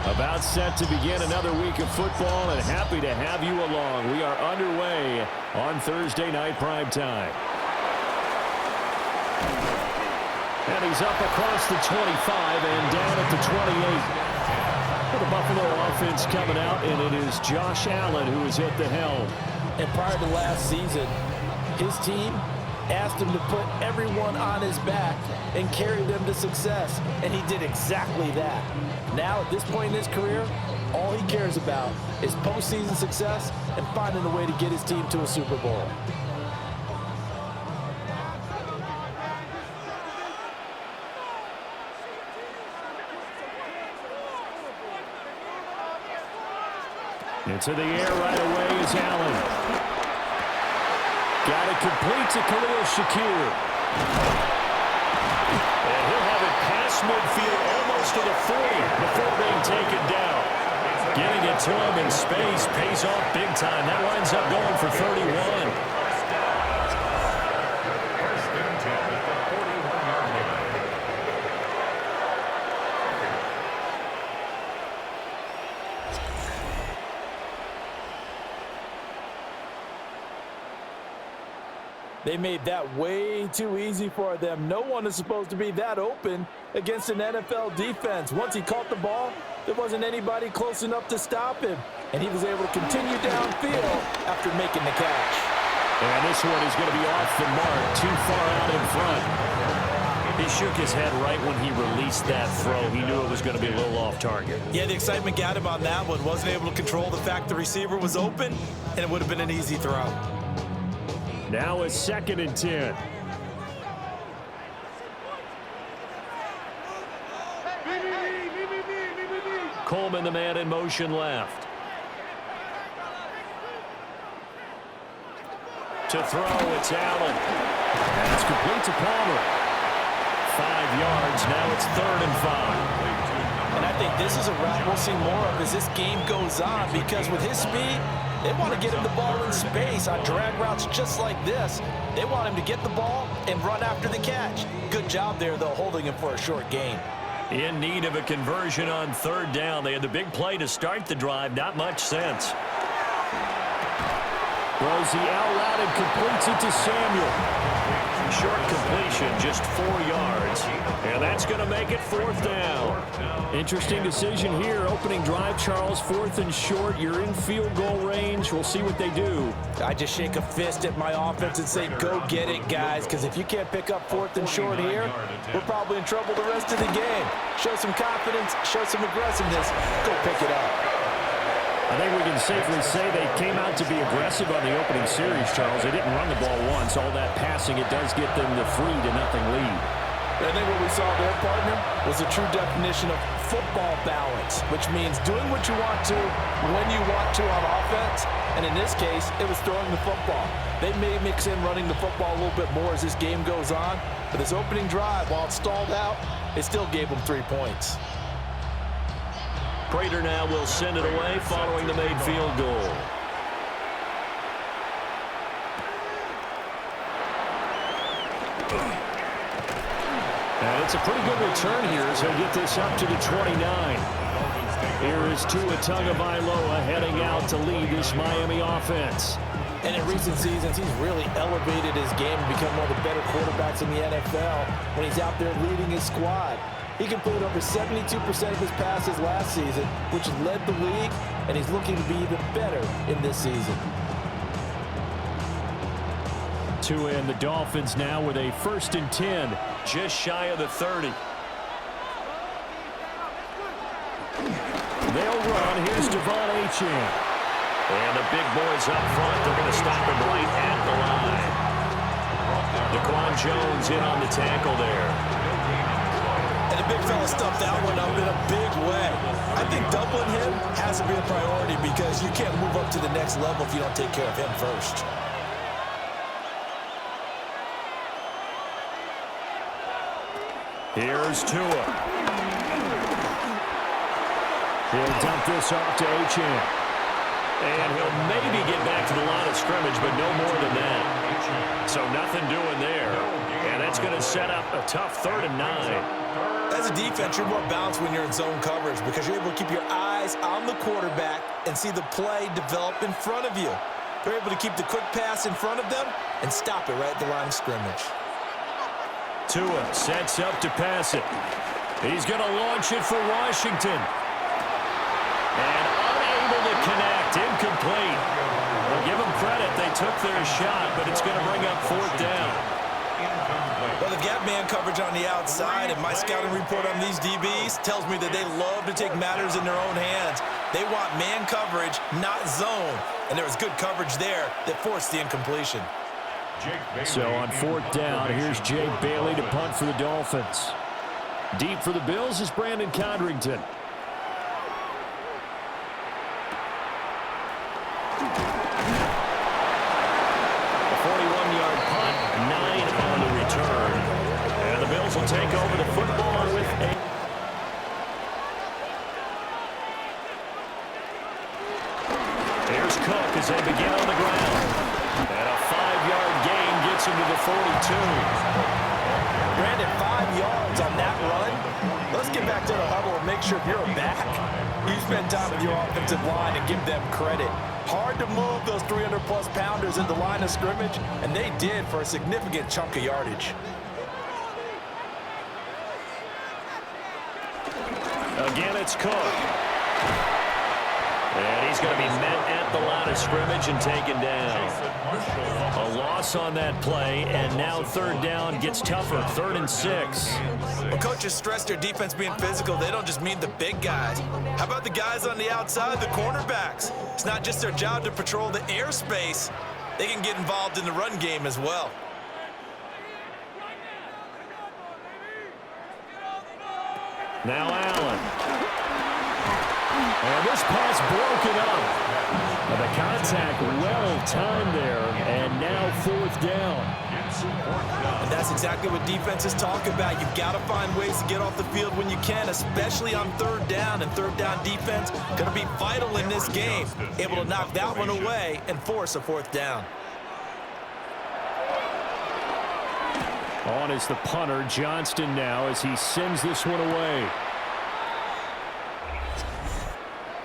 About set to begin another week of football, and happy to have you along. We are underway on Thursday night primetime. And he's up across the 25 and down at the 28. For the Buffalo offense coming out, and it is Josh Allen who is at the helm. And prior to last season, his team asked him to put everyone on his back and carry them to success, and he did exactly that. Now, at this point in his career, all he cares about is postseason success and finding a way to get his team to a Super Bowl. Into the air right away is Allen. Got it complete to Khalil Shakir. And he'll have it past midfield almost to the 40 before being taken down. Getting it to him in space pays off big time. That winds up going for 31. They made that way too easy for them. No one is supposed to be that open against an NFL defense. Once he caught the ball, there wasn't anybody close enough to stop him. And he was able to continue downfield after making the catch. And this one is going to be off the mark, too far out in front. He shook his head right when he released that throw. He knew it was going to be a little off target. Yeah, the excitement got him on that one. Wasn't able to control the fact the receiver was open, and it would have been an easy throw. Now it's 2nd and 10. Coleman, the man in motion left. To throw, it's Allen. And it's complete to Palmer. 5 yards, now it's 3rd and 5. And I think this is a route we'll see more of as this game goes on, because with his speed, they want to get him the ball in space on drag routes just like this. They want him to get the ball and run after the catch. Good job there, though, holding him for a short gain. In need of a conversion on 3rd down. They had the big play to start the drive. Not much sense. Throws the out route and completes it to Samuel. Short completion, just 4 yards. And that's going to make it 4th down. Interesting decision here. Opening drive, Charles, 4th and short. You're in field goal range. We'll see what they do. I just shake a fist at my offense and say, go get it, guys, because if you can't pick up 4th and short here, we're probably in trouble the rest of the game. Show some confidence, show some aggressiveness, go pick it up. I think we can safely say they came out to be aggressive on the opening series, Charles. They didn't run the ball once. All that passing, it does get them the 3-0 lead. I think what we saw there, partner, was a true definition of football balance, which means doing what you want to when you want to on offense. And in this case, it was throwing the football. They may mix in running the football a little bit more as this game goes on. But this opening drive, while it stalled out, it still gave them 3 points. Prater now will send it away following the made field goal. And it's a pretty good return here as he'll get this up to the 29. Here is Tua Tagovailoa heading out to lead this Miami offense. And in recent seasons, he's really elevated his game and become one of the better quarterbacks in the NFL when he's out there leading his squad. He completed over 72% of his passes last season, which led the league, and he's looking to be even better in this season. Tua and the Dolphins now with a 1st and 10, just shy of the 30. They'll run. Here's Devon Achane. And the big boys up front, they're going to stop him right at the line. Daquan Jones in on the tackle there. And the big fella stuffed that one up in a big way. I think doubling him has to be a priority because you can't move up to the next level if you don't take care of him first. Here's Tua. He'll dump this off to Achane. And he'll maybe get back to the line of scrimmage, but no more than that. So nothing doing there. And that's going to set up a tough 3rd and 9. As a defense, you're more balanced when you're in zone coverage because you're able to keep your eye eyes on the quarterback and see the play develop in front of you. They're able to keep the quick pass in front of them and stop it right at the line of scrimmage. Tua sets up to pass it. He's going to launch it for Washington. And unable to connect. Incomplete. We'll give them credit. They took their shot, but it's going to bring up fourth down. Well, they've got man coverage on the outside, and my scouting report on these DBs tells me that they love to take matters in their own hands. They want man coverage, not zone. And there was good coverage there that forced the incompletion. So on fourth down, here's Jake Bailey to punt for the Dolphins. Deep for the Bills is Brandon Condrington. A 41-yard punt, 9 on the return. And the Bills will take over the football with a... Here's Cook as they begin on the ground. And a 5-yard gain gets him to the 42. Brandon, 5 yards on that run. Let's get back to the huddle and make sure if you're a back, you spend time with your offensive line and give them credit. Hard to move those 300-plus pounders in the line of scrimmage, and they did for a significant chunk of yardage. Again, it's Cook. And he's going to be met at the line of scrimmage and taken down. A loss on that play, and now third down gets tougher. 3rd and 6. When coaches stress their defense being physical, they don't just mean the big guys. How about the guys on the outside, the cornerbacks? It's not just their job to patrol the airspace. They can get involved in the run game as well. Now Allen. And this pass broken up. And the contact well timed there, and now fourth down. And that's exactly what defenses talk about. You've got to find ways to get off the field when you can, especially on third down. And third down defense going to be vital in this game. Able to knock that one away and force a fourth down. On is the punter, Johnston, now as he sends this one away.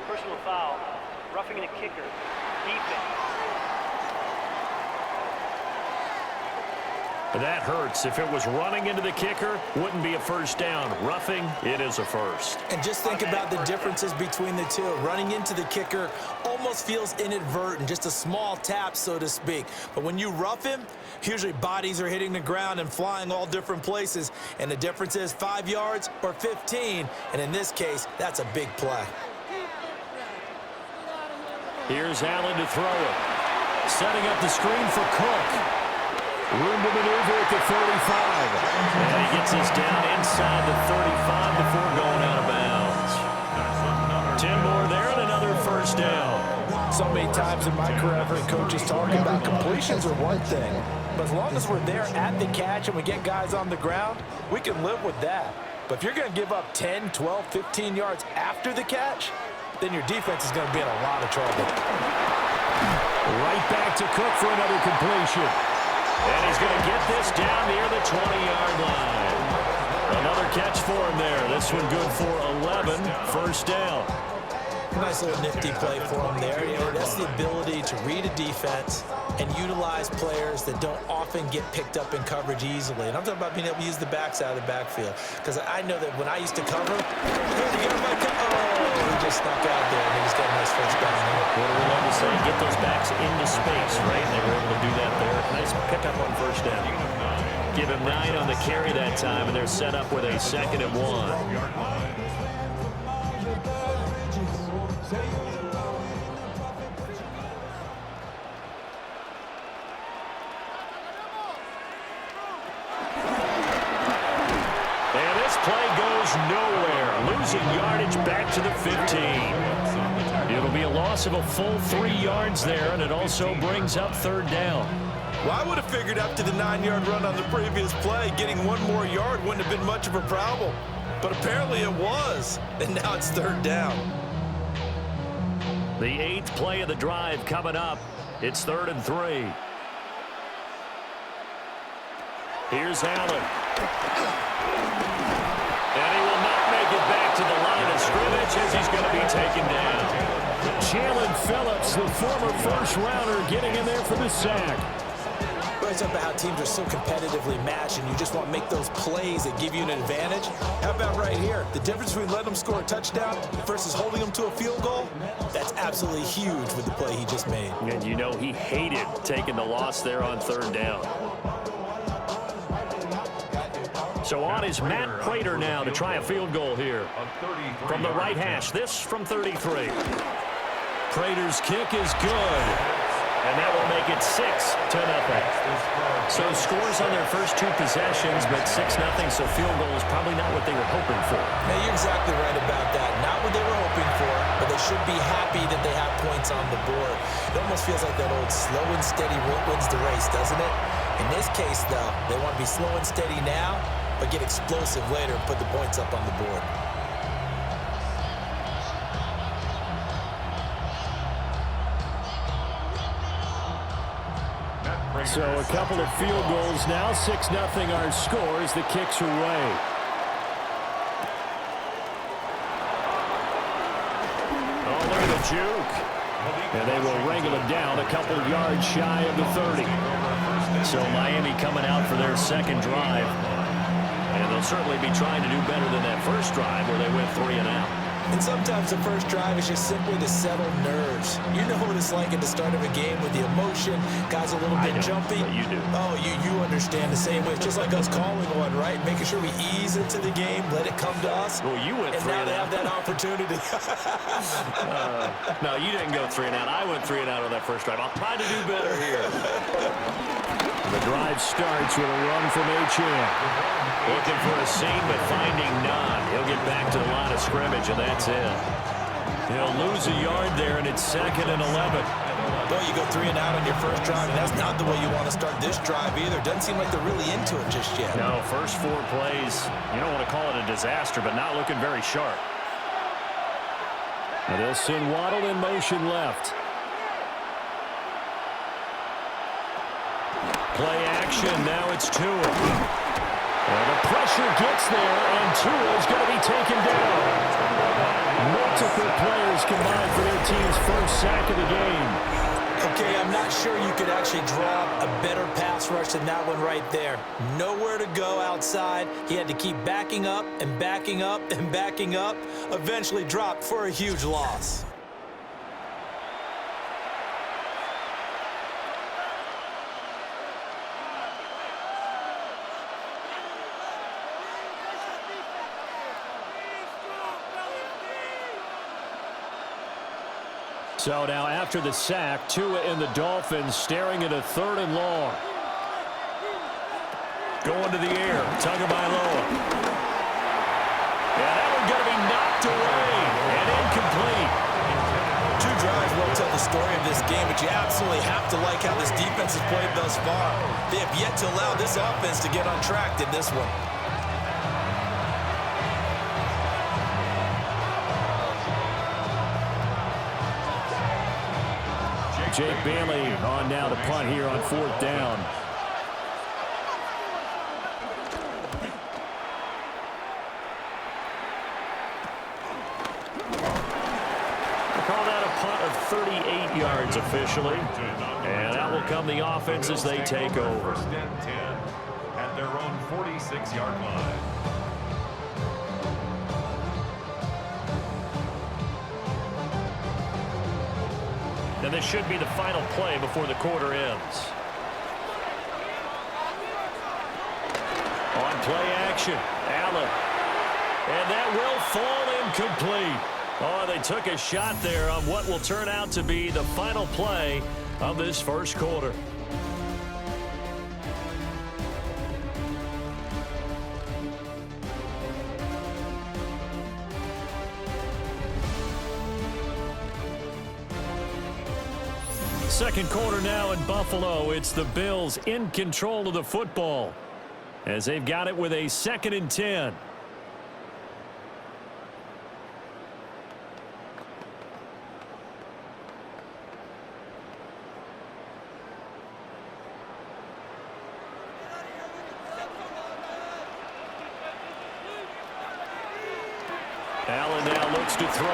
Personal foul, roughing the kicker, defense. That hurts. If it was running into the kicker, wouldn't be a first down. Roughing, it is a first. And just think about the differences between the two. Running into the kicker almost feels inadvertent, just a small tap, so to speak. But when you rough him, usually bodies are hitting the ground and flying all different places. And the difference is 5 yards or 15. And in this case, that's a big play. Here's Allen to throw it. Setting up the screen for Cook. Room to maneuver at the 35. And he gets us down inside the 35 before going out of bounds. 10 more there and another first down. So many times in my career, I've heard coaches talking about completions are one thing, but as long as we're there at the catch and we get guys on the ground, we can live with that. But if you're going to give up 10, 12, 15 yards after the catch, then your defense is going to be in a lot of trouble. Right back to Cook for another completion. And he's going to get this down near the 20-yard line. Another catch for him there. This one good for 11. First down. Nice little nifty play for him there. You know, that's the ability to read a defense and utilize players that don't often get picked up in coverage easily. And I'm talking about being able to use the backside of the backfield. Because I know that when I used to cover, he just snuck out there, and he just got a nice first down there. What do we love to say? Get those backs into space, right? And they were able to do that there. Nice pickup on first down. Give him 9 on the carry that time, and they're set up with a 2nd and 1. Nowhere, losing yardage back to the 15. It'll be a loss of a full 3 yards there, and it also brings up third down. Well, I would have figured after the 9-yard run on the previous play, getting 1 more yard wouldn't have been much of a problem. But apparently it was, and now it's third down. The 8th play of the drive coming up. It's 3rd and 3. Here's Allen. And he will not make it back to the line of scrimmage as he's going to be taken down. Jalen Phillips, the former first-rounder, getting in there for the sack. It's about how teams are so competitively matched, and you just want to make those plays that give you an advantage. How about right here? The difference between letting them score a touchdown versus holding them to a field goal, that's absolutely huge with the play he just made. And you know he hated taking the loss there on third down. So on is Matt Prater now to try a field goal here. From the right hash, this from 33. Prater's kick is good. And that will make it 6-0. So scores on their first two possessions, but 6-0, so field goal is probably not what they were hoping for. Now, you're exactly right about that. Not what they were hoping for, but they should be happy that they have points on the board. It almost feels like that old slow and steady wins the race, doesn't it? In this case, though, they want to be slow and steady now, but get explosive later and put the points up on the board. So a couple of field goals now. 6-0 our scores. The kicks are away. Oh, look at the juke. And they will wrangle it down a couple of yards shy of the 30. So Miami coming out for their second drive. And they'll certainly be trying to do better than that first drive where they went 3 and out. And sometimes the first drive is just simply to settle nerves. You know what it's like at the start of a game with the emotion, guys a little bit jumpy. You do. Oh, you understand the same way. It's just like us calling one, right? Making sure we ease into the game, let it come to us. Well, you went 3 and out. And now they have that opportunity. No, you didn't go 3 and out. I went 3 and out on that first drive. I'll try to do better here. The drive starts with a run from Achane. Looking for a seam, but finding none. He'll get back to the line of scrimmage, and that's it. He'll lose a yard there, and it's 2nd and 11. Well, you go 3 and out on your first drive, and that's not the way you want to start this drive either. Doesn't seem like they're really into it just yet. No, first 4 plays, you don't want to call it a disaster, but not looking very sharp. And they'll send Waddle in motion left. Play action, now it's Tua. Well, the pressure gets there, and Tua is going to be taken down. Multiple players combined for their team's first sack of the game. Okay, I'm not sure you could actually draw a better pass rush than that one right there. Nowhere to go outside. He had to keep backing up and backing up and backing up. Eventually dropped for a huge loss. So now after the sack, Tua and the Dolphins staring at a 3rd and long. Going to the air, Tagovailoa. Yeah, that one's going to be knocked away and incomplete. 2 drives will tell the story of this game, but you absolutely have to like how this defense has played thus far. They have yet to allow this offense to get on track in this one. Jake Bailey on now to punt here on 4th down. They call that a punt of 38 yards officially. And that will come the offense as they take over. 1st and 10 at their own 46-yard line. And this should be the final play before the quarter ends. On play action, Allen. And that will fall incomplete. Oh, they took a shot there on what will turn out to be the final play of this first quarter. Second quarter now in Buffalo. It's the Bills in control of the football as they've got it with a 2nd and 10. Allen now looks looks to throw.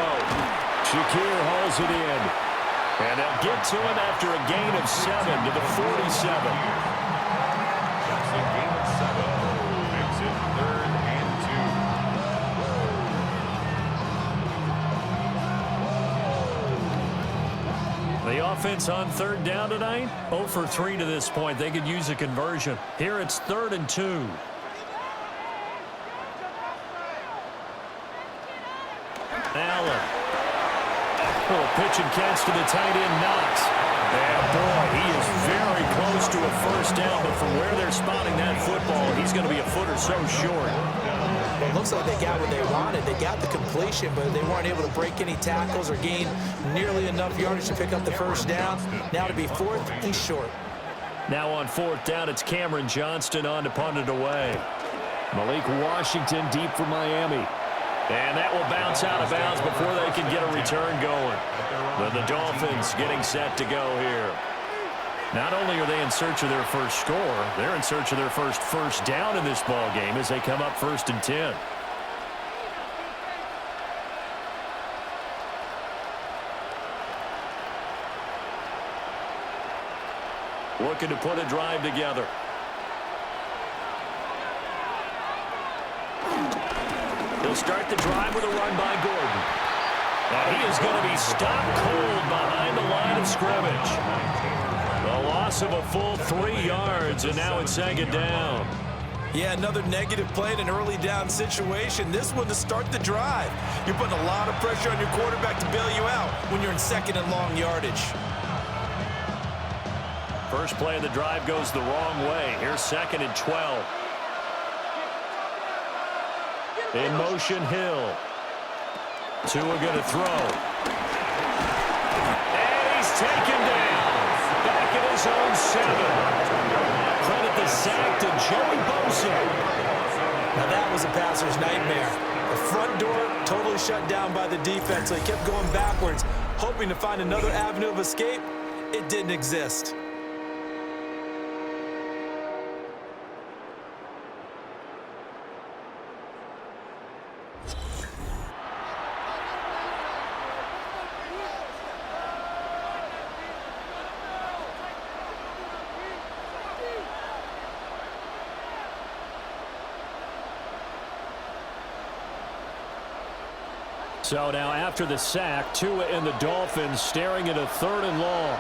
Shakir hauls it in. And they'll get to him after a gain of 7 to the 47. That's a gain of 7. Makes it 3rd and 2. The offense on 3rd down tonight, 0 for 3 to this point. They could use a conversion. Here it's 3rd and 2. Allen. Little pitch and catch to the tight end, Knox. And boy, he is very close to a first down, but from where they're spotting that football, he's going to be a foot or so short. Well, it looks like they got what they wanted. They got the completion, but they weren't able to break any tackles or gain nearly enough yardage to pick up the first down. Now to be 4th and short. Now on 4th down, it's Cameron Johnston on to punt it away. Malik Washington deep for Miami. And that will bounce out of bounds before they can get a return going. But the Dolphins getting set to go here. Not only are they in search of their first score, they're in search of their first down in this ball game as they come up 1st and 10. Looking to put a drive together. He'll start the drive with a run by Gordon. Now he is going to be stopped cold behind the line of scrimmage. A loss of a full 3 yards, and now it's 2nd down. Yeah, another negative play in an early down situation. This one to start the drive. You're putting a lot of pressure on your quarterback to bail you out when you're in 2nd and long yardage. First play of the drive goes the wrong way. Here's 2nd and 12. In motion, Hill. Tua going to throw. And he's taken down. Back at his own 7. Credit the sack to Joey Bosa. Now that was a passer's nightmare. The front door totally shut down by the defense, so he kept going backwards, hoping to find another avenue of escape. It didn't exist. So now after the sack, Tua and the Dolphins staring at a 3rd and long.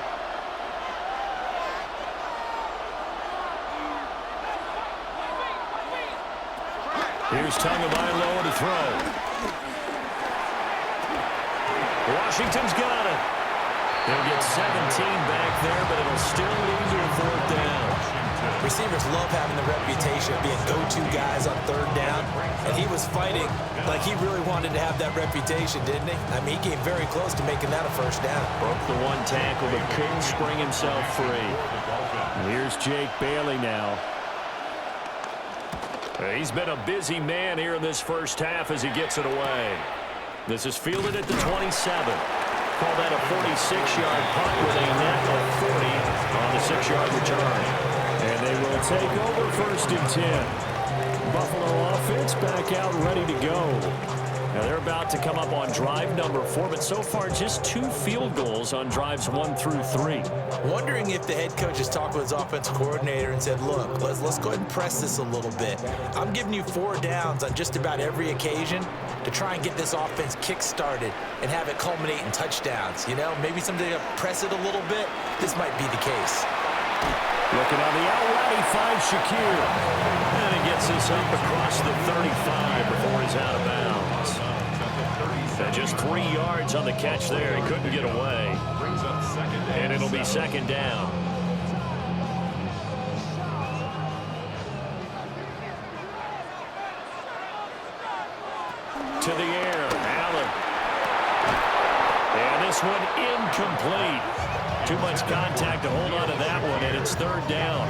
Here's Tagovailoa to throw. Washington's got it. They'll get 17 back there, but it'll still lead to a 4th down. Receivers love having the reputation of being go-to guys on 3rd down, and he was fighting like he really wanted to have that reputation, didn't he? I mean, he came very close to making that a first down. Broke the 1 tackle, but couldn't spring himself free. Here's Jake Bailey now. He's been a busy man here in this first half as he gets it away. This is fielded at the 27. Call that a 46-yard punt with a net of 40 on the 6-yard return. And they will take over 1st and 10. Buffalo offense back out ready to go. Now they're about to come up on drive number 4, but so far just 2 field goals on drives 1 through 3. Wondering if the head coach has talked with his offensive coordinator and said, look, let's go ahead and press this a little bit. I'm giving you 4 downs on just about every occasion to try and get this offense kick-started and have it culminate in touchdowns. You know, maybe someday to press it a little bit. This might be the case. Looking on the out route, he finds Shakir. And he gets this up across the 35 before he's out of bounds. And just 3 yards on the catch there. He couldn't get away. And it'll be 2nd down. To the air, Allen. And this one incomplete. Too much contact to hold on to that one, and it's 3rd down.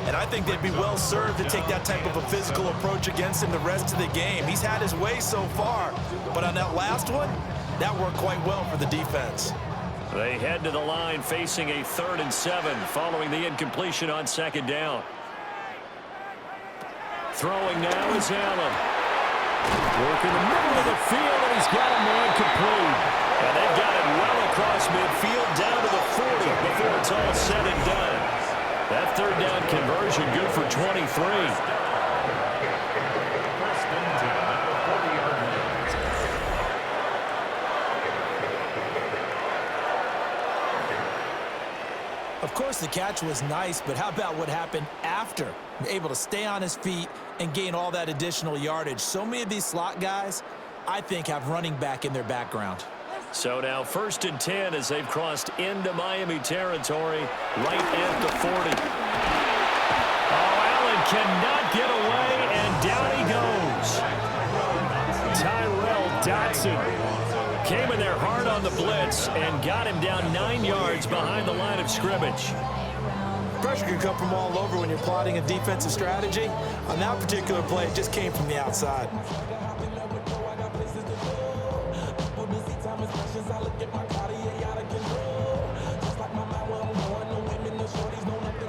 And I think they'd be well served to take that type of a physical approach against him the rest of the game. He's had his way so far, but on that last one, that worked quite well for the defense. They head to the line facing a 3rd and 7 following the incompletion on 2nd down. Throwing now is Allen. Working the middle of the field, and he's got a man complete. And they've got it well across midfield down to the 40 before it's all said and done. That third down conversion good for 23. Of course, the catch was nice, but how about what happened after? Able to stay on his feet and gain all that additional yardage. So many of these slot guys, I think, have running back in their background. So now 1st and 10 as they've crossed into Miami territory right at the 40. Oh, Allen cannot get away, and down he goes. Tyrell Dotson came in there hard on the blitz and got him down 9 yards behind the line of scrimmage. Pressure can come from all over when you're plotting a defensive strategy. On that particular play, it just came from the outside.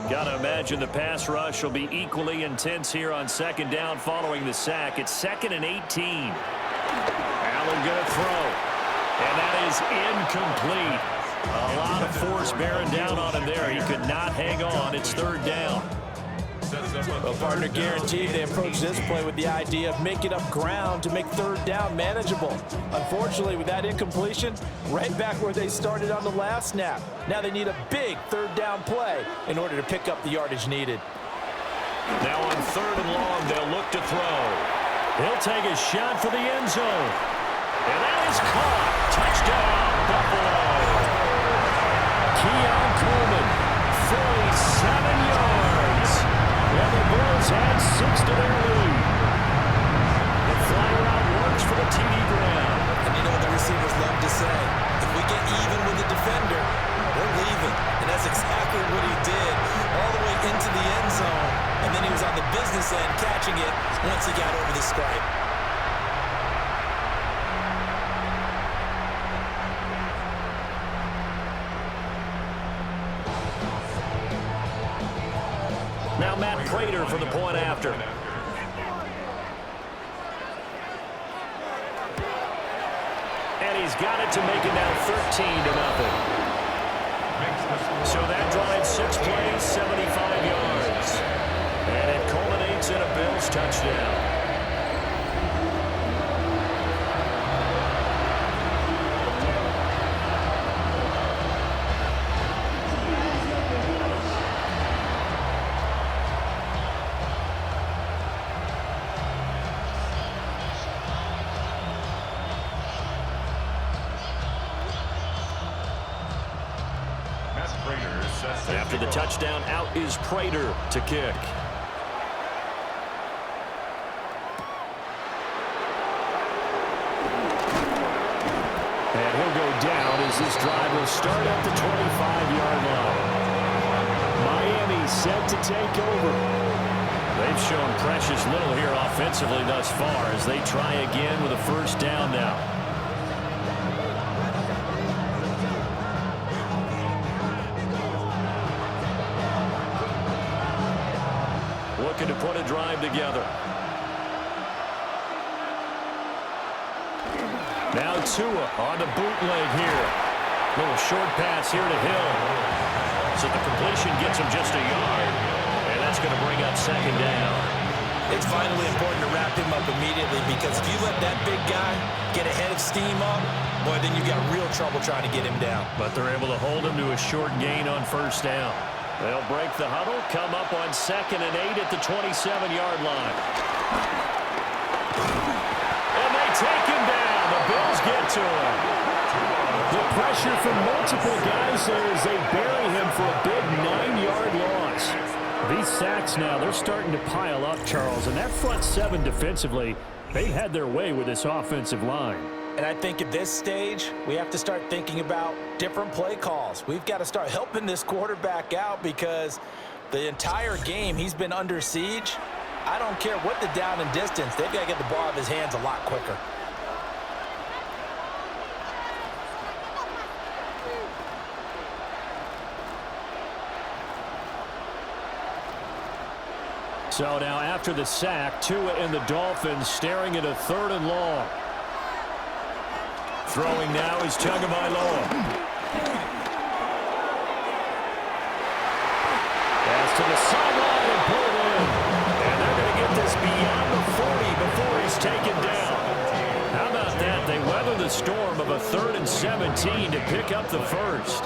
Gotta imagine the pass rush will be equally intense here on 2nd down following the sack. It's 2nd and 18. Allen gonna throw. And that is incomplete. A lot of force bearing down on him there. He could not hang on. It's 3rd down. Well, partner, guaranteed they approach this play with the idea of making up ground to make 3rd down manageable. Unfortunately, with that incompletion, right back where they started on the last snap. Now they need a big 3rd down play in order to pick up the yardage needed. Now on 3rd and long, they'll look to throw. He'll take a shot for the end zone. And that is caught. Touchdown, Buffalo. Keon Coleman, 47 yards. And the Bulls had 6 to their lead. The fly route works for the TD ground. And you know what the receivers love to say? If we get even with the defender, we're leaving. And that's exactly what he did. All the way into the end zone. And then he was on the business end catching it once he got over the stripe. Now Matt Prater for the point after. And he's got it to make it now 13-0. So that drives 6 plays, 75 yards. And it culminates in a Bills touchdown. After the touchdown, out is Prater to kick. And he'll go down as this drive will start at the 25-yard line. Miami set to take over. They've shown precious little here offensively thus far as they try again with a 1st down now. Looking to put a drive together. Now Tua on the bootleg here. Little short pass here to Hill. So the completion gets him just a yard. And that's going to bring up 2nd down. It's vitally important to wrap him up immediately because if you let that big guy get ahead of steam up, boy, then you got real trouble trying to get him down. But they're able to hold him to a short gain on 1st down. They'll break the huddle, come up on 2nd and 8 at the 27-yard line. And they take him down. The Bills get to him. The pressure from multiple guys there as they bury him for a big 9-yard loss. These sacks now, they're starting to pile up, Charles. And that front 7 defensively, they had their way with this offensive line. And I think at this stage, we have to start thinking about different play calls. We've got to start helping this quarterback out because the entire game he's been under siege. I don't care what the down and distance. They've got to get the ball out of his hands a lot quicker. So now after the sack, Tua and the Dolphins staring at a 3rd and long. Throwing now is Tagovailoa. Pass to the sideline and pulled in. And they're going to get this beyond the 40 before he's taken down. How about that? They weather the storm of a 3rd and 17 to pick up the first.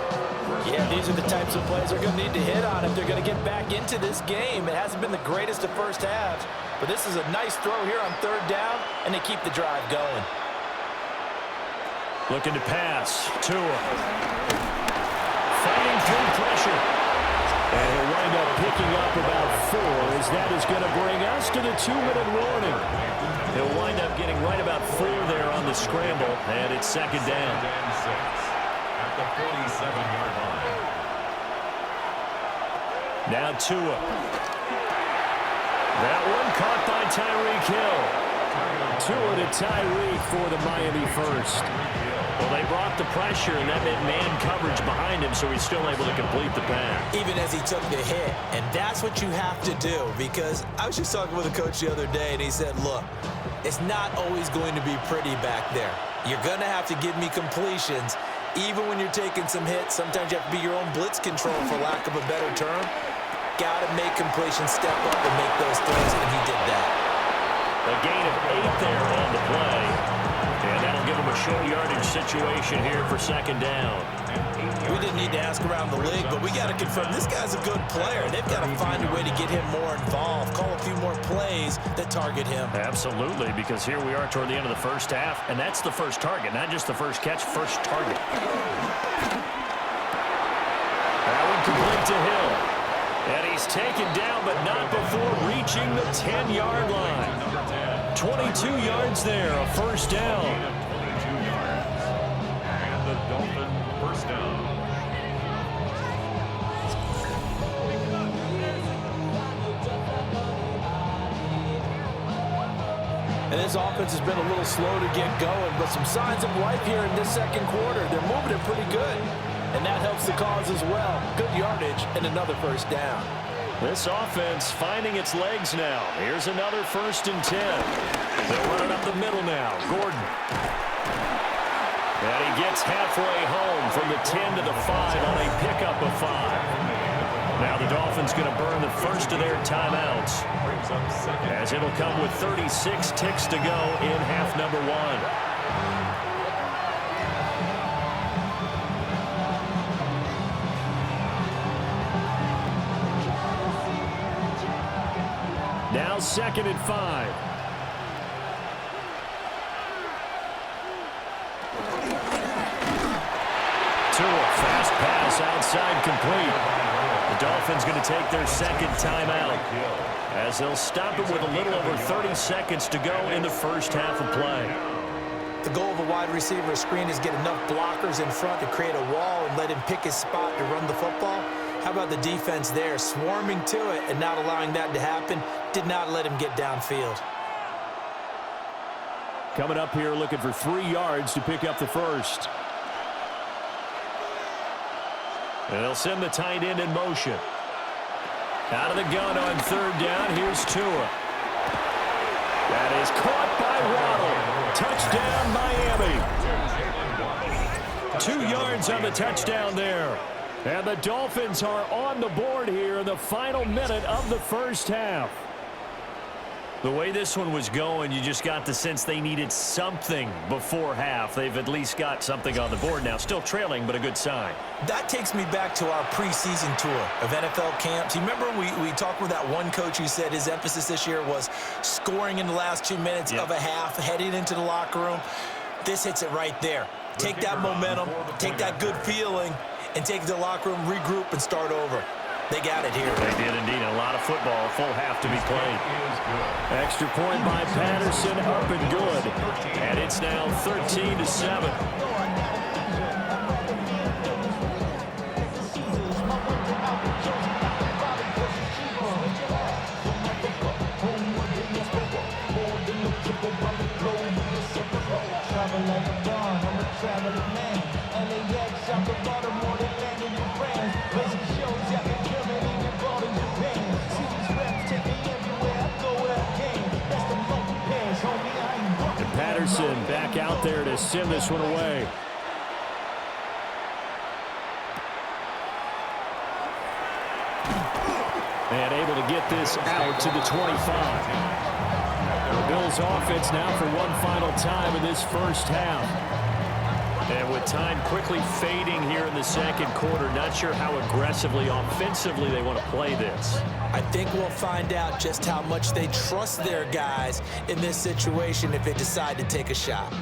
Yeah, these are the types of plays they're going to need to hit on if they're going to get back into this game. It hasn't been the greatest of first halves, but this is a nice throw here on 3rd down, and they keep the drive going. Looking to pass. Tua. Fighting through pressure. And he'll wind up picking up about 4 as that is going to bring us to the 2-minute warning. He'll wind up getting right about 4 there on the scramble, and it's 2nd down. At the 47-yard line. Now Tua. That one caught by Tyreek Hill. Tua to Tyreek for the Miami first. Well, they brought the pressure, and that meant man coverage behind him, so he's still able to complete the pass. Even as he took the hit, and that's what you have to do, because I was just talking with a coach the other day, and he said, look, it's not always going to be pretty back there. You're going to have to give me completions. Even when you're taking some hits, sometimes you have to be your own blitz control, for lack of a better term. Got to make completions, step up, and make those throws, and he did that. A gain of 8 there on the play. And that'll give him a short yardage situation here for 2nd down. We didn't need to ask around the league, but we got to confirm this guy's a good player. They've got to find a way to get him more involved, call a few more plays that target him. Absolutely, because here we are toward the end of the first half, and that's the first target, not just the first catch, first target. That one complete to Hill. And he's taken down, but not before reaching the 10-yard line. 22 yards there, a first down. 22 yards. And the Dolphin first down. And this offense has been a little slow to get going, but some signs of life here in this 2nd quarter. They're moving it pretty good, and that helps the cause as well. Good yardage and another first down. This offense finding its legs now. Here's another 1st and 10. They'll run it up the middle now. Gordon. And he gets halfway home from the 10 to the 5 on a pickup of 5. Now the Dolphins going to burn the first of their timeouts, as it'll come with 36 ticks to go in half number 1. Now 2nd and 5. Tua, fast pass outside complete. The Dolphins going to take their 2nd timeout, as they'll stop it with a little over 30 seconds to go in the first half of play. The goal of a wide receiver screen is get enough blockers in front to create a wall and let him pick his spot to run the football. How about the defense there, swarming to it and not allowing that to happen? Did not let him get downfield. Coming up here looking for 3 yards to pick up the first. And they'll send the tight end in motion. Out of the gun on 3rd down, here's Tua. That is caught by Waddle. Touchdown, Miami. 2 yards on the touchdown there. And the Dolphins are on the board here in the final minute of the first half. The way this one was going, you just got the sense they needed something before half. They've at least got something on the board now. Still trailing, but a good sign. That takes me back to our preseason tour of NFL camps. You remember we talked with that one coach who said his emphasis this year was scoring in the last 2 minutes of a half, heading into the locker room. This hits it right there. Take that momentum, take that good feeling, and take it to the locker room, regroup, and start over. They got it here. They did indeed. A lot of football, full half to be played. Extra point by Patterson, up and good. And it's now 13-7. send this one away. And able to get this out to the 25. The Bills offense now for one final time in this first half. And with time quickly fading here in the second quarter, not sure how aggressively, offensively they want to play this. I think we'll find out just how much they trust their guys in this situation if they decide to take a shot.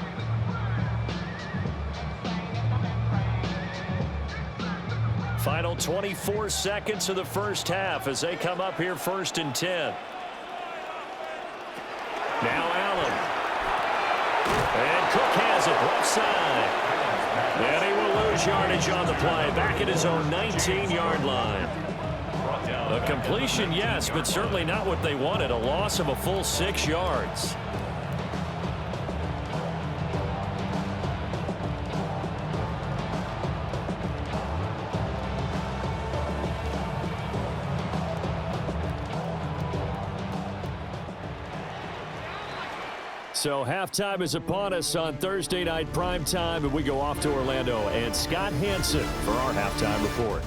Final 24 seconds of the first half as they come up here 1st and 10. Now Allen. And Cook has it left side. And he will lose yardage on the play. Back at his own 19-yard line. A completion, yes, but certainly not what they wanted. A loss of a full 6 yards. So halftime is upon us on Thursday night primetime, and we go off to Orlando and Scott Hansen for our halftime report.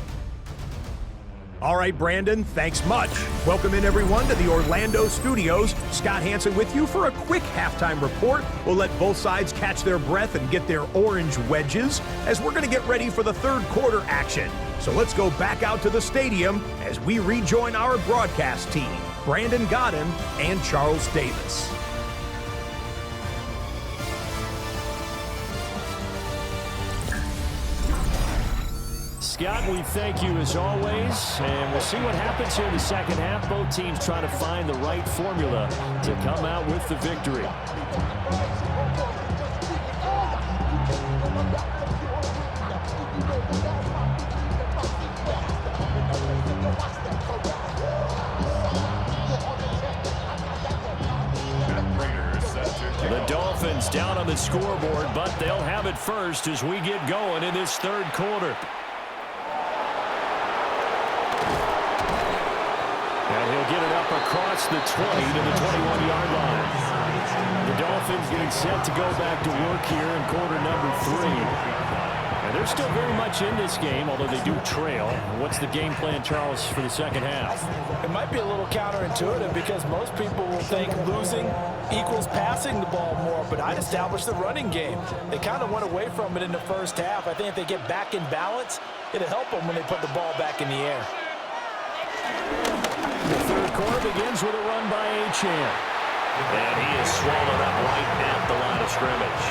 All right, Brandon, thanks much. Welcome in, everyone, to the Orlando studios. Scott Hansen with you for a quick halftime report. We'll let both sides catch their breath and get their orange wedges as we're going to get ready for the third quarter action. So let's go back out to the stadium as we rejoin our broadcast team, Brandon Godden and Charles Davis. Scott, we thank you as always, and we'll see what happens here in the second half. Both teams trying to find the right formula to come out with the victory. The Dolphins down on the scoreboard, but they'll have it first as we get going in this third quarter. And he'll get it up across the 20 to the 21-yard line. The Dolphins getting set to go back to work here in quarter number 3. And they're still very much in this game, although they do trail. What's the game plan, Charles, for the second half? It might be a little counterintuitive because most people will think losing equals passing the ball more, but I'd establish the running game. They kind of went away from it in the first half. I think if they get back in balance, it'll help them when they put the ball back in the air. The third quarter begins with a run by Achane. And he is swallowed up right at the line of scrimmage.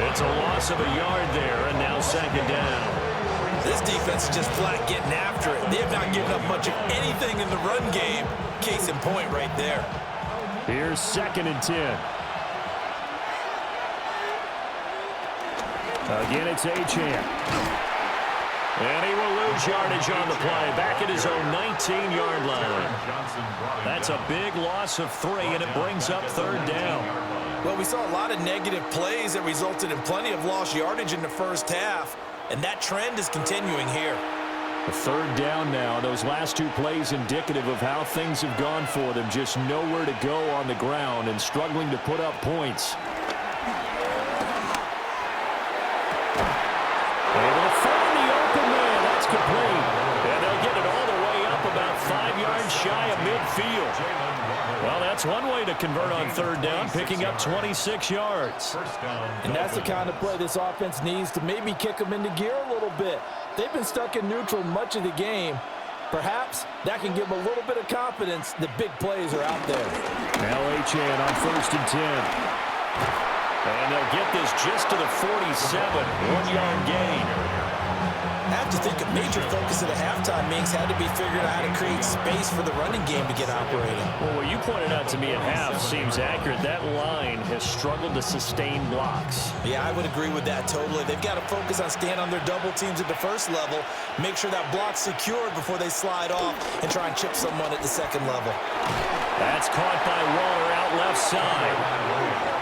It's a loss of a yard there, and now second down. This defense is just flat getting after it. They have not given up much of anything in the run game. Case in point right there. Here's 2nd and 10. Again, it's Achane. And he will lose yardage on the play. Back at his own 19-yard line. That's a big loss of 3, and it brings up third down. Well, we saw a lot of negative plays that resulted in plenty of lost yardage in the first half, and that trend is continuing here. A third down now. Those last 2 plays indicative of how things have gone for them. Just nowhere to go on the ground and struggling to put up points. Complete. And they'll get it all the way up about 5 yards shy of midfield. Well, that's one way to convert on third down, picking up 26 yards. And that's the kind of play this offense needs to maybe kick them into gear a little bit. They've been stuck in neutral much of the game. Perhaps that can give them a little bit of confidence that big plays are out there. Now Achane on 1st and 10. And they'll get this just to the 47, 1-yard gain. I have to think a major focus of the halftime meetings had to be figuring out how to create space for the running game to get operating. Well, what you pointed out to me at half seems accurate. That line has struggled to sustain blocks. Yeah, I would agree with that totally. They've got to focus on staying on their double teams at the first level, make sure that block's secured before they slide off and try and chip someone at the second level. That's caught by Waller out left side.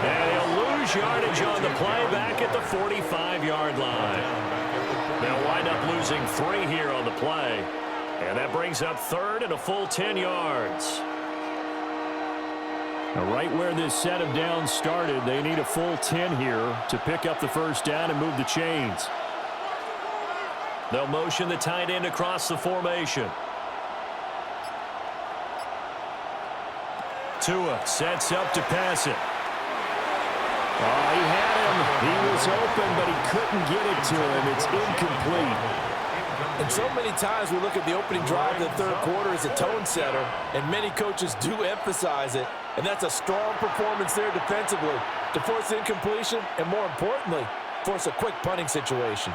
And he'll lose yardage on the play back at the 45-yard line. They'll wind up losing 3 here on the play. And that brings up third and a full 10 yards. Right where this set of downs started, they need a full 10 here to pick up the first down and move the chains. They'll motion the tight end across the formation. Tua sets up to pass it. Oh, he had him. He was open, but he couldn't get it to him. It's incomplete. And so many times we look at the opening drive of the third quarter as a tone setter, and many coaches do emphasize it, and that's a strong performance there defensively to force incompletion and, more importantly, force a quick punting situation.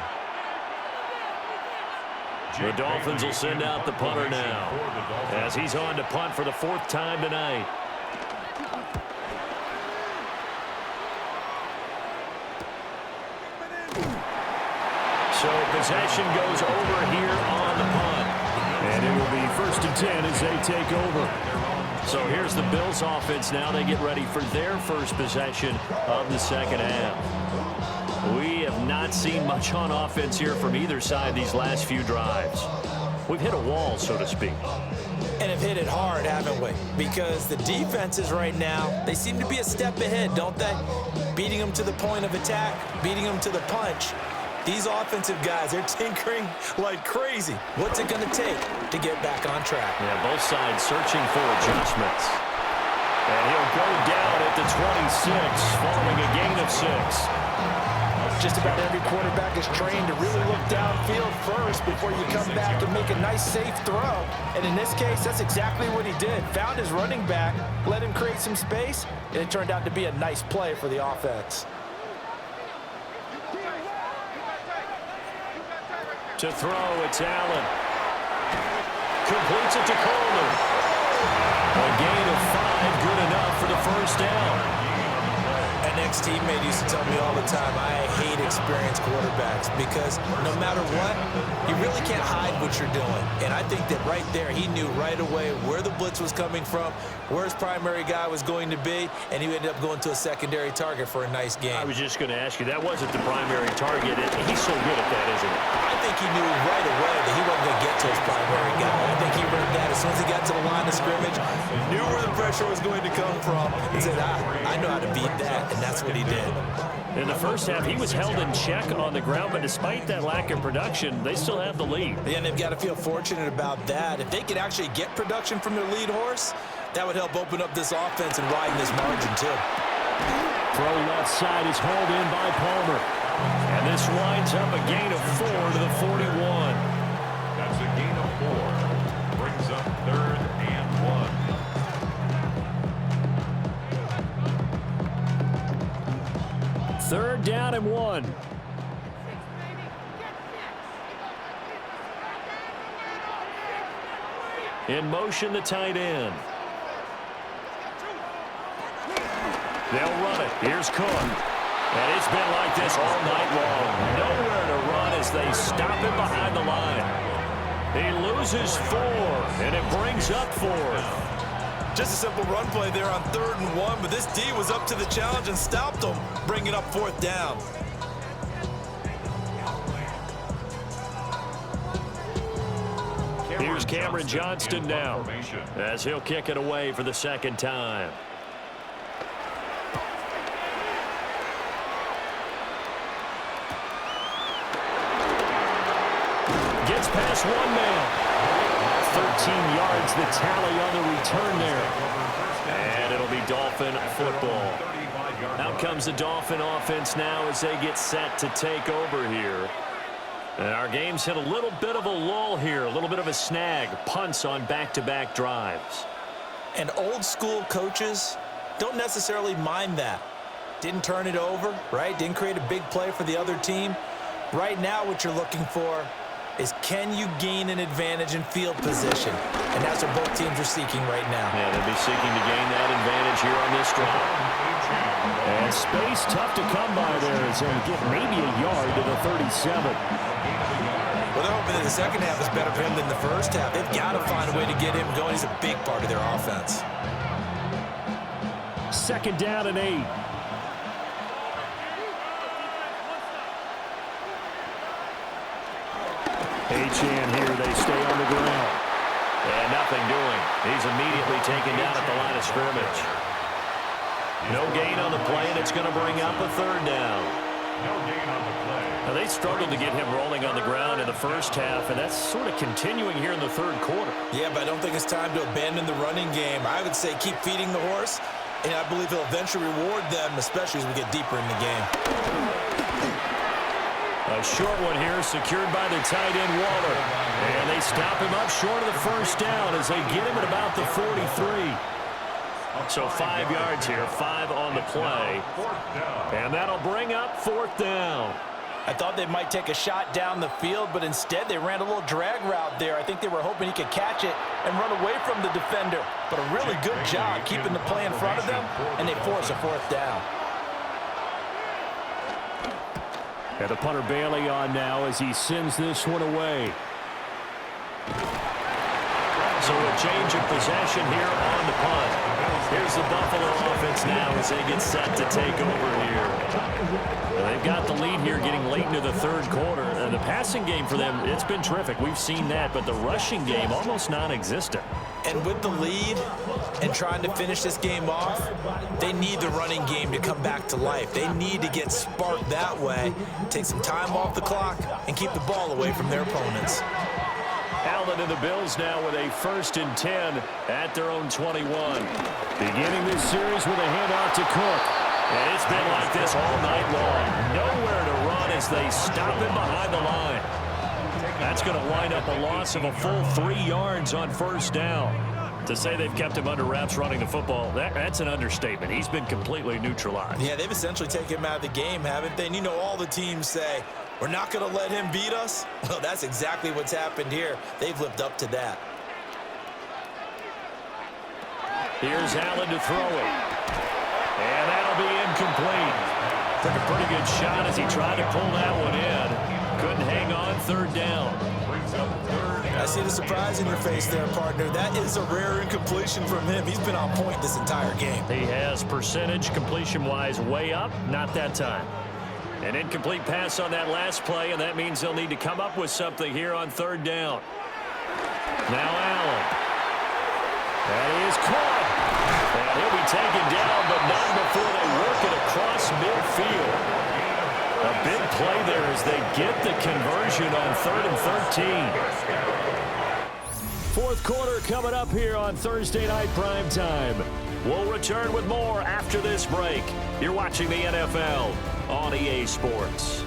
The Dolphins will send out the punter now as he's on to punt for the fourth time tonight. So possession goes over here on the punt. And it will be 1st and 10 as they take over. So here's the Bills offense now. They get ready for their first possession of the second half. We have not seen much on offense here from either side these last few drives. We've hit a wall, so to speak. And have hit it hard, haven't we? Because the defenses right now, they seem to be a step ahead, don't they? Beating them to the point of attack, beating them to the punch. These offensive guys, they're tinkering like crazy. What's it going to take to get back on track? Yeah, both sides searching for adjustments. And he'll go down at the 26 following a gain of 6. Just about every quarterback is trained to really look downfield first before you come back and make a nice, safe throw. And in this case, that's exactly what he did. Found his running back, let him create some space, and it turned out to be a nice play for the offense. To throw, it's Allen. Completes it to Coleman. A gain of 5, good enough for the first down. An ex-teammate used to tell me all the time, I hate experienced quarterbacks because no matter what, you really can't hide what you're doing. And I think that right there, he knew right away where the blitz was coming from, where his primary guy was going to be, and he ended up going to a secondary target for a nice game. I was just going to ask you, that wasn't the primary target. He's so good at that, isn't he? I think he knew right away that he wasn't going to get to his primary guy. I think he read that as soon as he got to the line of scrimmage, knew where the pressure was going to come from, and said, I know how to beat that, and that's what he did. In the first half, he was held in check on the ground, but despite that lack of production, they still have the lead. And they've got to feel fortunate about that. If they could actually get production from their lead horse, that would help open up this offense and widen this margin, too. Throw left side is hauled in by Palmer. And this winds up a gain of 4 to the 41. That's a gain of 4. Brings up 3rd and 1. 3rd down and 1. In motion, the tight end. They'll run it. Here's Cook. And it's been like this all night long. Nowhere to run as they stop him behind the line. He loses 4, and it brings up 4th. Just a simple run play there on 3rd and 1, but this D was up to the challenge and stopped him, bringing up 4th down. Here's Cameron Johnston now as he'll kick it away for the 2nd time. Gets past one man. 13 yards the tally on the return there. And it'll be Dolphin football. Out comes the Dolphin offense now as they get set to take over here. And our game's hit a little bit of a lull here, a little bit of a snag. Punts on back-to-back drives. And old school coaches don't necessarily mind that. Didn't turn it over, right? Didn't create a big play for the other team. Right now what you're looking for is can you gain an advantage in field position? And that's what both teams are seeking right now. Yeah, they'll be seeking to gain that advantage here on this drive. And space tough to come by there as they get maybe a yard to the 37. Well, they're hoping that the second half is better for him than the first half. They've got to find a way to get him going. He's a big part of their offense. 2nd down and 8. Achane here, they stay on the ground. And nothing doing. He's immediately taken down at the line of scrimmage. No gain on the play, and it's going to bring up a third down. No gain on the play. Now, they struggled to get him rolling on the ground in the first half, and that's sort of continuing here in the third quarter. Yeah, but I don't think it's time to abandon the running game. I would say keep feeding the horse, and I believe he'll eventually reward them, especially as we get deeper in the game. A short one here, secured by the tight end, Waller. And they stop him up short of the first down as they get him at about the 43. So 5 yards here, 5 on the play. And that'll bring up fourth down. I thought they might take a shot down the field, but instead they ran a little drag route there. I think they were hoping he could catch it and run away from the defender. But a really good job keeping the play in front of them, and they force a fourth down. And the punter Bailey on now as he sends this one away. So a change of possession here on the punt. Here's the Buffalo offense now as they get set to take over here. They've got the lead here getting late into the third quarter. And the passing game for them, it's been terrific. We've seen that, but the rushing game almost non-existent. And with the lead and trying to finish this game off, they need the running game to come back to life. They need to get sparked that way, take some time off the clock, and keep the ball away from their opponents. Allen and the Bills now with a 1st and 10 at their own 21. Beginning this series with a handoff to Cook. And it's been like this all night long. Nowhere to run as they stop him behind the line. That's going to wind up a loss of a full 3 yards on first down. To say they've kept him under wraps running the football, that's an understatement. He's been completely neutralized. Yeah, they've essentially taken him out of the game, haven't they? And you know all the teams say, we're not going to let him beat us. Well, that's exactly what's happened here. They've lived up to that. Here's Allen to throw it. And that'll be incomplete. Took a pretty good shot as he tried to pull that one in. Couldn't hang on, third down. I see the surprise in your face there, partner. That is a rare incompletion from him. He's been on point this entire game. He has percentage completion-wise way up, not that time. An incomplete pass on that last play, and that means they'll need to come up with something here on third down. Now Allen. And he is caught. And he'll be taken down, but not before they work it across midfield. A big play there as they get the conversion on 3rd and 13. Fourth quarter coming up here on Thursday Night Prime Time. We'll return with more after this break. You're watching the NFL on EA Sports.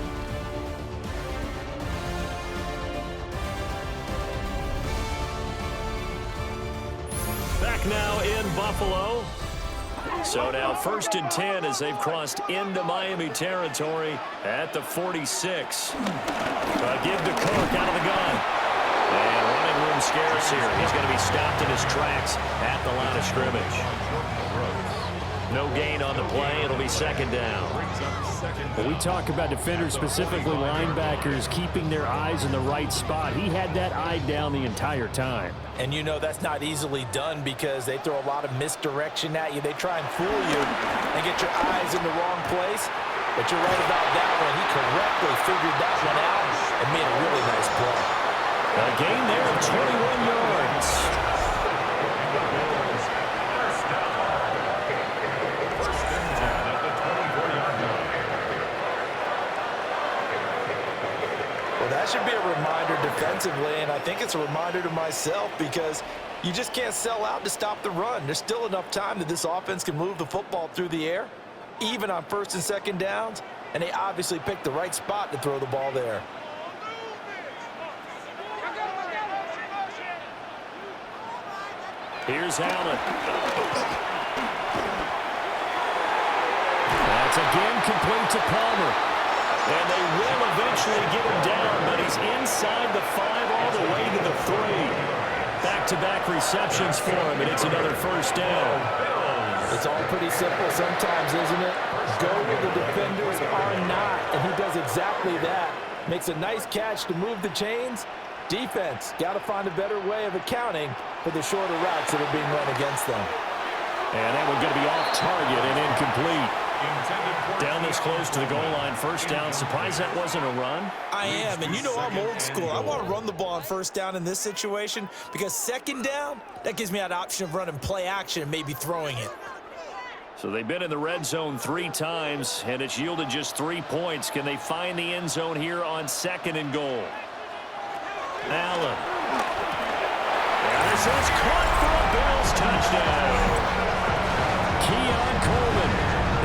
Back now in Buffalo. So now 1st and 10 as they've crossed into Miami territory at the 46. Give to Cook out of the gun. And running room scarce here. He's going to be stopped in his tracks at the line of scrimmage. No gain on the play. It'll be 2nd down. When we talk about defenders, specifically linebackers, keeping their eyes in the right spot, he had that eye down the entire time. And you know that's not easily done because they throw a lot of misdirection at you. They try and fool you and get your eyes in the wrong place. But you're right about that one. He correctly figured that one out and made a really nice play. A gain there of 21 yards. That should be a reminder defensively, and I think it's a reminder to myself because you just can't sell out to stop the run. There's still enough time that this offense can move the football through the air, even on 1st and 2nd downs, and they obviously picked the right spot to throw the ball there. Here's Allen. That's again complete to Palmer. And they will eventually get him down, but he's inside the 5 all the way to the 3. Back-to-back receptions for him, and it's another 1st down. It's all pretty simple sometimes, isn't it? Go where the defenders are not, and he does exactly that. Makes a nice catch to move the chains. Defense, got to find a better way of accounting for the shorter routes that are being run against them. And that one's going to be off target and incomplete. Down this close to the goal line, 1st down. Surprised that wasn't a run? I am, and you know I'm old school. I want to run the ball on 1st down in this situation because 2nd down, that gives me that option of running play action and maybe throwing it. So they've been in the red zone 3 times, and it's yielded just 3 points. Can they find the end zone here on 2nd and goal? Allen. And this is caught for a Bills touchdown. Keon Coleman,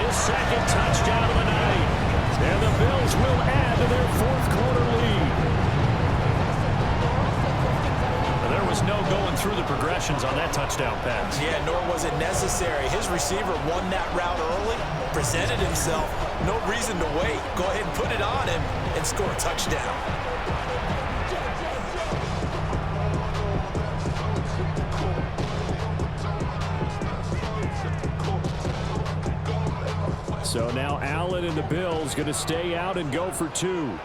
his 2nd touchdown of the night. And the Bills will add to their 4th quarter lead. There was no going through the progressions on that touchdown pass. Yeah, nor was it necessary. His receiver won that route early, presented himself. No reason to wait. Go ahead and put it on him and score a touchdown. So now Allen and the Bills going to stay out and go for 2.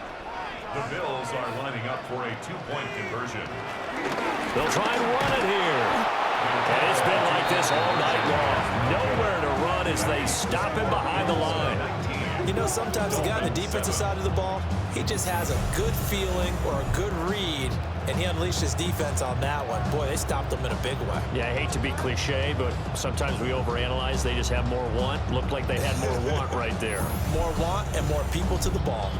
The Bills are lining up for a 2-point conversion. They'll try and run it here. And it's been like this all night long. Nowhere to run as they stop him behind the line. You know, sometimes the guy on the defensive side of the ball, he just has a good feeling or a good read, and he unleashed his defense on that one. Boy, they stopped him in a big way. Yeah, I hate to be cliche, but sometimes we overanalyze. They just have more want. Looked like they had more want right there. More want and more people to the ball.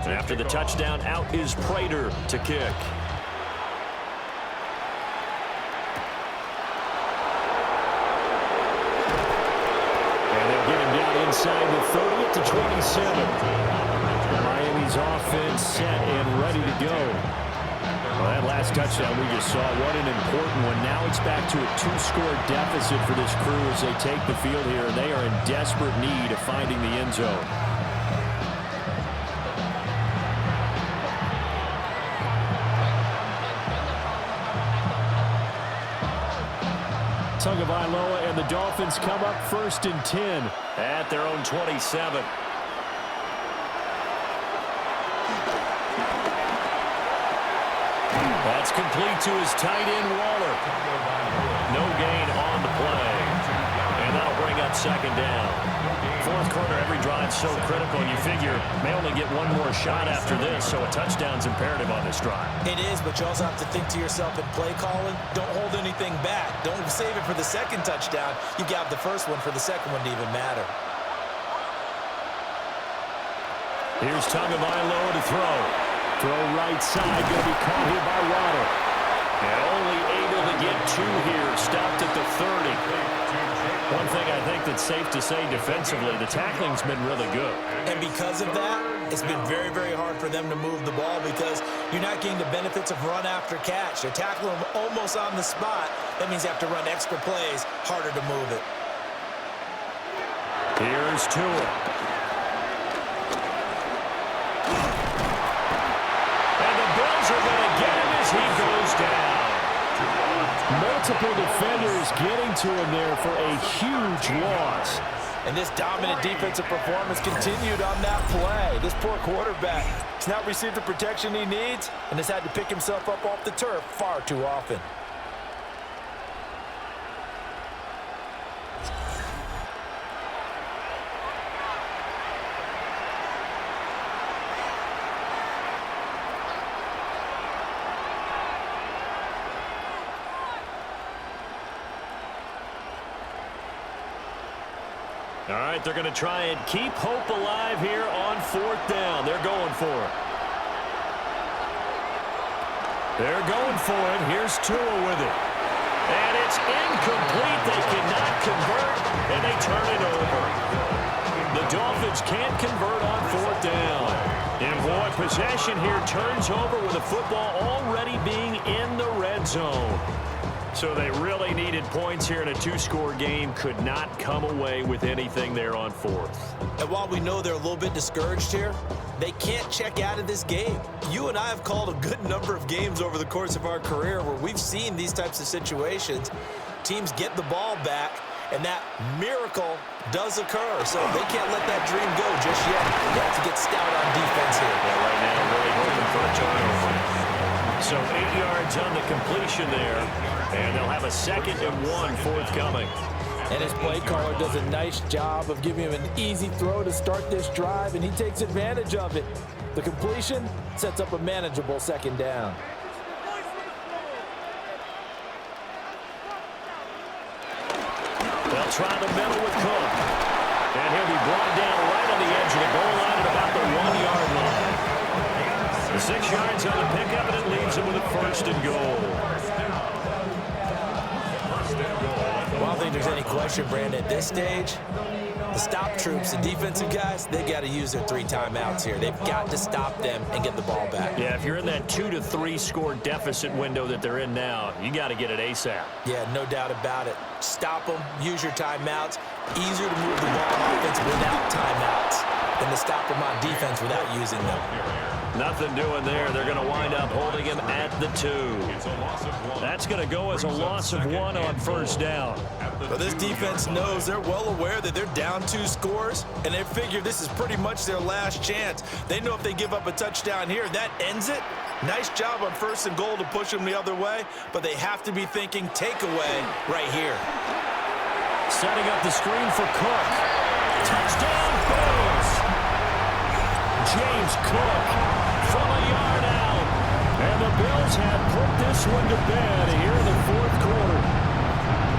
After the touchdown, out is Prater to kick. And they'll get him down inside the 30 to 27. Miami's offense set and ready to go. Well, that last touchdown we just saw, what an important one. Now it's back to a 2-score deficit for this crew as they take the field here. They are in desperate need of finding the end zone. Tagovailoa and the Dolphins come up 1st and 10 at their own 27. That's complete to his tight end, Waller. No gain on the play. And that'll bring up 2nd down. 4th quarter, every drive so critical. You figure may only get one more shot after this, so a touchdown's imperative on this drive. It is, but you also have to think to yourself in play calling, don't hold anything back. Don't save it for the 2nd touchdown. You got the 1st one for the 2nd one to even matter. Here's Tagovailoa to throw. Throw right side, going to be caught here by Waddle. And only able to get 2 here, stopped at the 30. One thing I think that's safe to say defensively, the tackling's been really good. And because of that, it's been very, very hard for them to move the ball because you're not getting the benefits of run after catch. They're tackling them almost on the spot. That means you have to run extra plays, harder to move it. Here's Tua. And the Bills are going to get him as he goes down. Multiple defenders getting to him there for a huge loss. And this dominant defensive performance continued on that play. This poor quarterback has not received the protection he needs and has had to pick himself up off the turf far too often. All right, they're going to try and keep hope alive here on 4th down. They're going for it. They're going for it. Here's Tua with it. And it's incomplete. They cannot convert, and they turn it over. The Dolphins can't convert on 4th down. And boy, possession here turns over with the football already being in the red zone. So they really needed points here in a 2-score game. Could not come away with anything there on 4th. And while we know they're a little bit discouraged here, they can't check out of this game. You and I have called a good number of games over the course of our career where we've seen these types of situations. Teams get the ball back, and that miracle does occur. So they can't let that dream go just yet. They have to get stout on defense here. Yeah, right now, really hoping for a turnover. So 8 yards on the completion there, and they'll have a 2nd and 1 forthcoming. And his play caller does a nice job of giving him an easy throw to start this drive, and he takes advantage of it. The completion sets up a manageable 2nd down. They'll try the middle with Cook. And he'll be brought down right on the edge of the goal line at about the 1-yard line. The 6 yards on the pickup, and it leaves him with a 1st and goal. Well, I don't think there's any question, Brandon, at this stage, the stop troops, the defensive guys, they got to use their 3 timeouts here. They've got to stop them and get the ball back. Yeah, if you're in that 2 to 3 score deficit window that they're in now, you got to get it ASAP. Yeah, no doubt about it. Stop them, use your timeouts. Easier to move the ball on offense without timeouts than to stop them on defense without using them. Nothing doing there. They're going to wind up holding him at the 2. That's going to go as a loss of 1 on 1st down. Well, this defense knows, they're well aware that they're down 2 scores, and they figure this is pretty much their last chance. They know if they give up a touchdown here, that ends it. Nice job on 1st and goal to push them the other way, but they have to be thinking takeaway right here. Setting up the screen for Cook. Touchdown, Bills! James Cook from a yard out. And the Bills have put this one to bed here in the 4th quarter.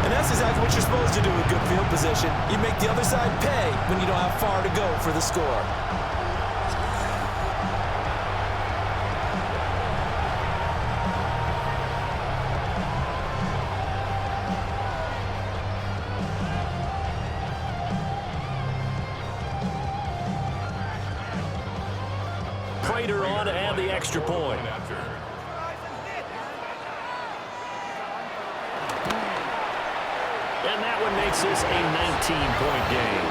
And that's exactly what you're supposed to do with good field position. You make the other side pay when you don't have far to go for the score. Prater on to add the extra point. And that one makes this a 19-point game.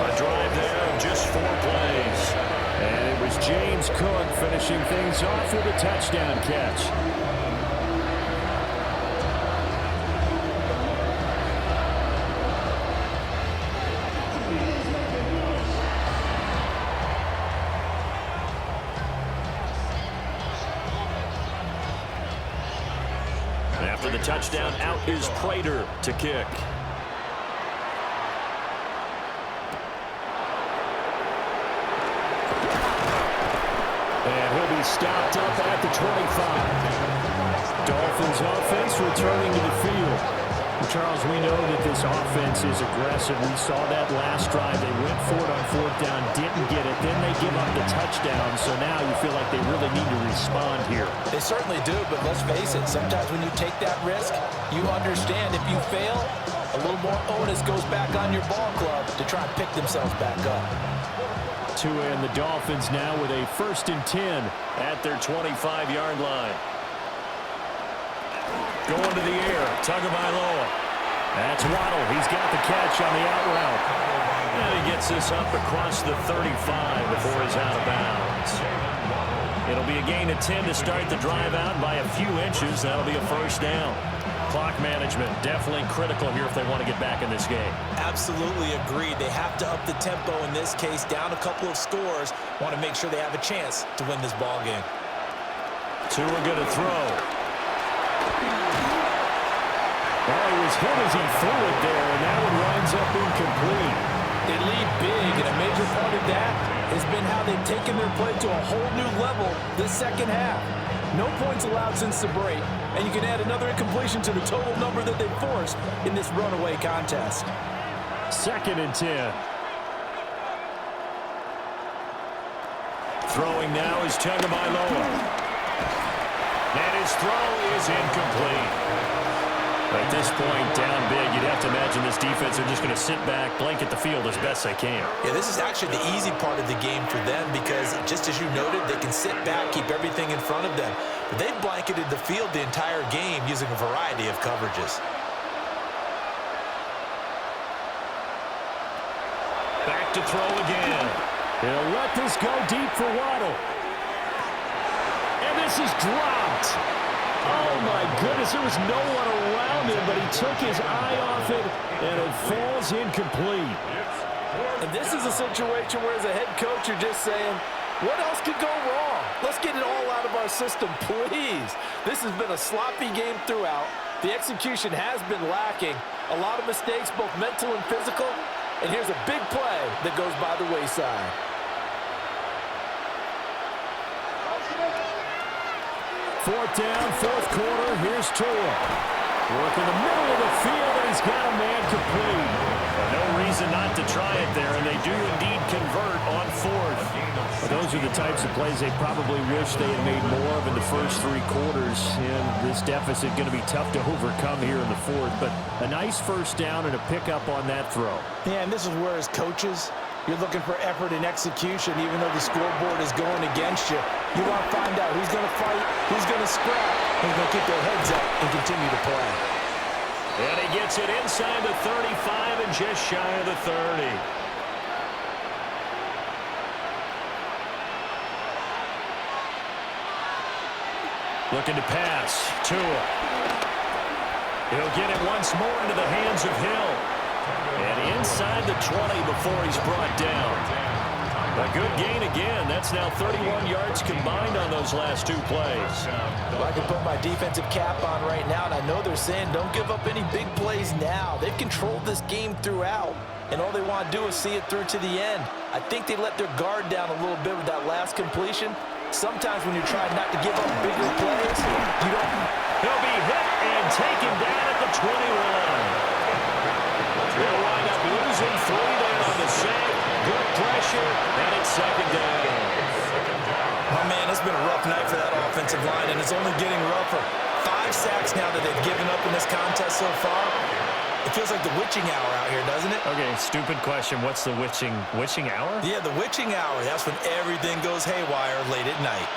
A drive there of just 4 plays. And it was James Cook finishing things off with a touchdown catch. After the touchdown, out is Prater to kick. And he'll be stopped up at the 25. Dolphins offense returning to the field. Charles, we know that this offense is aggressive. We saw that last drive. They went for it on 4th down, didn't get it. Then they give up the touchdown. So now you feel like they really need to respond here. They certainly do, but let's face it, sometimes when you take that risk, you understand if you fail, a little more onus goes back on your ball club to try and pick themselves back up. Tua and the Dolphins now with a 1st and 10 at their 25-yard line. Going to the air, Tagovailoa. That's Waddle. He's got the catch on the out route. And he gets this up across the 35 before he's out of bounds. It'll be a gain of 10 to start the drive out by a few inches. That'll be a 1st down. Clock management definitely critical here if they want to get back in this game. Absolutely agreed. They have to up the tempo in this case, down a couple of scores. Want to make sure they have a chance to win this ball game. Tua going to throw. Well, he was hit as he threw it there, and that one winds up incomplete. They lead big, and a major part of that has been how they've taken their play to a whole new level this 2nd half. No points allowed since the break, and you can add another incompletion to the total number that they forced in this runaway contest. 2nd and 10. Throwing now is Tagovailoa. And his throw is incomplete. At this point, down big, you'd have to imagine this defense are just going to sit back, blanket the field as best they can. Yeah, this is actually the easy part of the game for them because, just as you noted, they can sit back, keep everything in front of them. But they've blanketed the field the entire game using a variety of coverages. Back to throw again. He'll let this go deep for Waddle. And this is dropped. Oh, my goodness, there was no one around him, but he took his eye off it, and it falls incomplete. And this is a situation where, as a head coach, you're just saying, What else could go wrong? Let's get it all out of our system, please. This has been a sloppy game throughout. The execution has been lacking. A lot of mistakes, both mental and physical. And here's a big play that goes by the wayside. Fourth down, fourth quarter. Here's Tua. Working the middle of the field, and he's got a man complete. No reason not to try it there, and they do indeed convert on fourth. Well, those are the types of plays they probably wish they had made more of in the first three quarters. And this deficit going to be tough to overcome here in the fourth. But a nice first down and a pickup on that throw. Yeah, and this is where as coaches, you're looking for effort and execution, even though the scoreboard is going against you. You want to find out who's going to fight, who's going to scrap, who's going to keep their heads up and continue to play. And he gets it inside the 35 and just shy of the 30. Looking to pass. Tua. He'll get it once more into the hands of Hill. And inside the 20 before he's brought down. A good gain again. That's now 31 yards combined on those last two plays. Well, I can put my defensive cap on right now, and I know they're saying don't give up any big plays now. They've controlled this game throughout, and all they want to do is see it through to the end. I think they let their guard down a little bit with that last completion. Sometimes when you're trying not to give up bigger plays, you don't. He'll be hit and taken down at the 21. They'll wind up losing 3 there on the sack. Good pressure, and it's second down. Oh, man, it's been a rough night for that offensive line, and it's only getting rougher. 5 sacks now that they've given up in this contest so far. It feels like the witching hour out here, doesn't it? Okay, stupid question. What's the witching hour? Yeah, the witching hour. That's when everything goes haywire late at night.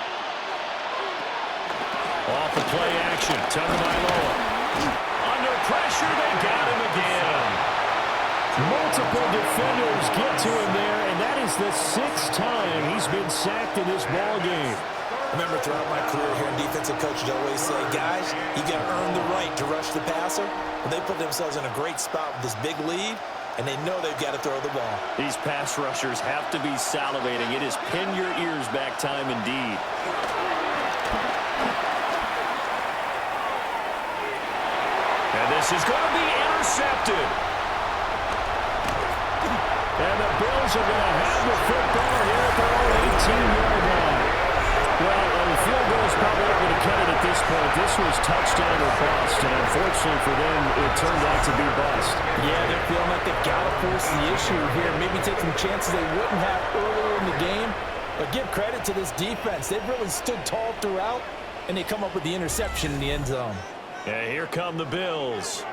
Off the play action. Tagovailoa. Under pressure, they got him again. Multiple defenders get to him there, and that is the 6th time he's been sacked in this ball game. Remember, throughout my career here in defensive coaches always say, guys, you got to earn the right to rush the passer. Well, they put themselves in a great spot with this big lead, and they know they've got to throw the ball. These pass rushers have to be salivating. It is pin your ears back time indeed. And this is going to be intercepted. And the Bills are going to have the football here at their own 18-yard line. Well, the field goal is probably not going to cut it at this point. This was touchdown or bust, and unfortunately for them, it turned out to be bust. Yeah, they're feeling like they've got to force the issue here. Maybe take some chances they wouldn't have earlier in the game. But give credit to this defense. They've really stood tall throughout, and they come up with the interception in the end zone. And here come the Bills.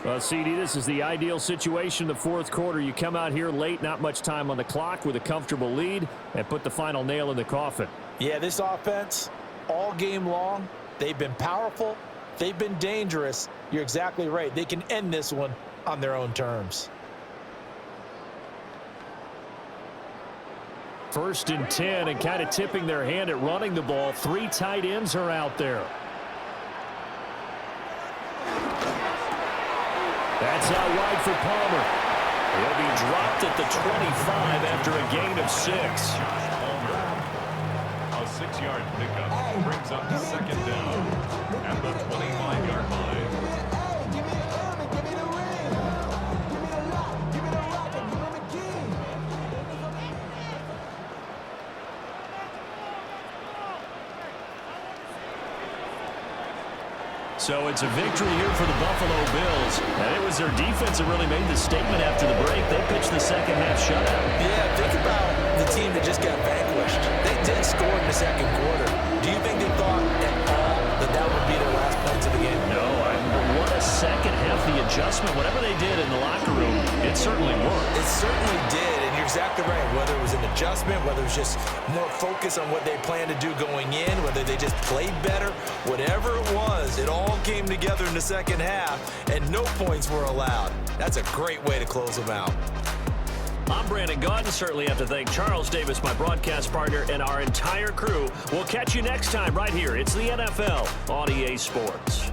Well, CD, this is the ideal situation in the fourth quarter. You come out here late, not much time on the clock with a comfortable lead, and put the final nail in the coffin. Yeah, this offense, all game long, they've been powerful, they've been dangerous. You're exactly right. They can end this one on their own terms. 1st and 10, and kind of tipping their hand at running the ball. 3 tight ends are out there. That's out wide for Palmer. He'll be dropped at the 25 after a gain of 6. A 6-yard pickup brings up to second down at the 25-yard line. So it's a victory here for the Buffalo Bills. And it was their defense that really made the statement after the break. They pitched the second half shutout. Yeah, think about the team that just got vanquished. They did score in the second quarter. Do you think they thought at all that that would be their last points of the game? No, what a second half. The adjustment, whatever they did in the locker room, it certainly worked. It certainly did, and you're exactly right. Whether it was an adjustment, whether it was just more focus on what they planned to do going in, whether they just played better, whatever it was, it all came together in the second half, and no points were allowed. That's a great way to close them out. I'm Brandon Gaudin. Certainly have to thank Charles Davis, my broadcast partner, and our entire crew. We'll catch you next time right here. It's the NFL on EA Sports.